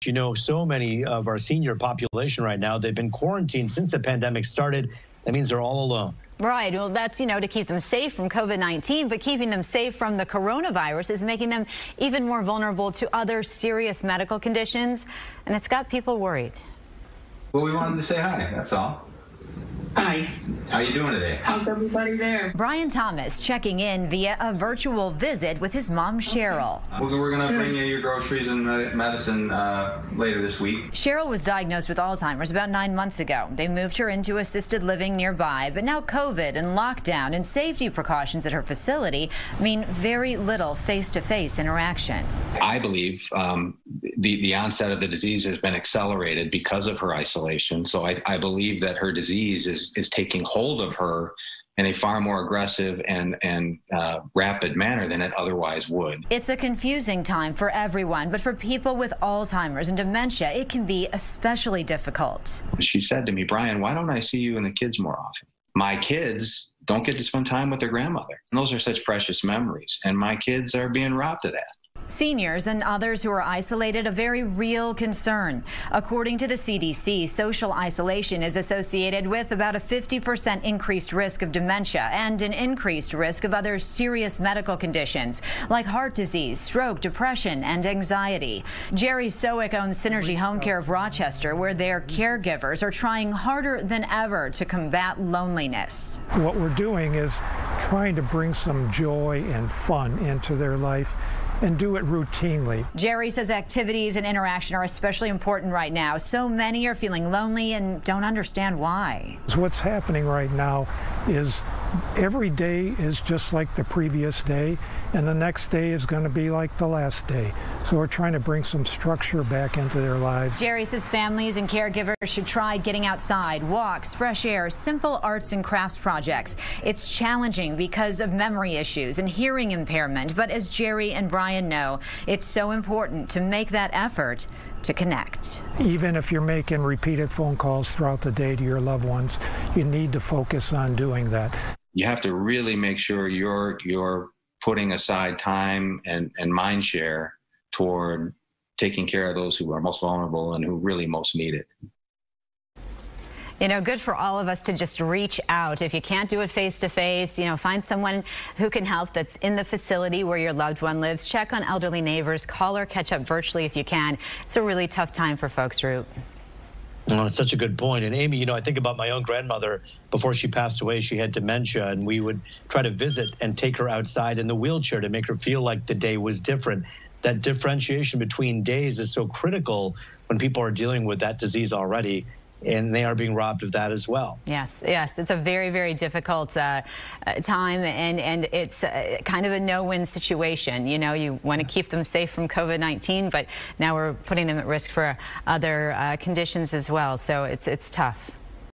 You know, so many of our senior population right now, they've been quarantined since the pandemic started. That means they're all alone. Right. Well, that's, to keep them safe from COVID-19, but keeping them safe from the coronavirus is making them even more vulnerable to other serious medical conditions. And it's got people worried. Well, we wanted to say hi, that's all. Hi. How you doing today? How's everybody there? Brian Thomas checking in via a virtual visit with his mom, Cheryl. Well, we're going to bring you your groceries and medicine later this week. Cheryl was diagnosed with Alzheimer's about 9 months ago. They moved her into assisted living nearby, but now COVID and lockdown and safety precautions at her facility mean very little face-to-face interaction. I believe the onset of the disease has been accelerated because of her isolation. So I believe that her disease is taking hold of her in a far more aggressive and rapid manner than it otherwise would. It's a confusing time for everyone, but for people with Alzheimer's and dementia, it can be especially difficult. She said to me, Brian, why don't I see you and the kids more often? My kids don't get to spend time with their grandmother. And those are such precious memories, and my kids are being robbed of that. Seniors and others who are isolated, a very real concern. According to the CDC, social isolation is associated with about a 50% increased risk of dementia and an increased risk of other serious medical conditions like heart disease, stroke, depression, and anxiety. Jerry Sowik owns SYNERGY HomeCare of Rochester, where their caregivers are trying harder than ever to combat loneliness. What we're doing is trying to bring some joy and fun into their life and do it routinely. Jerry says activities and interaction are especially important right now. So many are feeling lonely and don't understand why. What's happening right now is every day is just like the previous day, and the next day is going to be like the last day. So we're trying to bring some structure back into their lives. Jerry says families and caregivers should try getting outside, walks, fresh air, simple arts and crafts projects. It's challenging because of memory issues and hearing impairment, but as Jerry and Brian know, it's so important to make that effort to connect. Even if you're making repeated phone calls throughout the day to your loved ones, you need to focus on doing that. You have to really make sure you're putting aside time and mind share toward taking care of those who are most vulnerable and who really most need it. Good for all of us to just reach out. If you can't do it face-to-face, find someone who can help that's in the facility where your loved one lives. Check on elderly neighbors. Call or catch up virtually if you can. It's a really tough time for folks, Root. Oh, it's such a good point. And Amy, I think about my own grandmother. Before she passed away, she had dementia, and we would try to visit and take her outside in the wheelchair to make her feel like the day was different. That differentiation between days is so critical when people are dealing with that disease already, and they are being robbed of that as well. Yes, it's a very, very difficult time, and it's kind of a no-win situation. You want to keep them safe from COVID-19, but now we're putting them at risk for other conditions as well, so it's tough.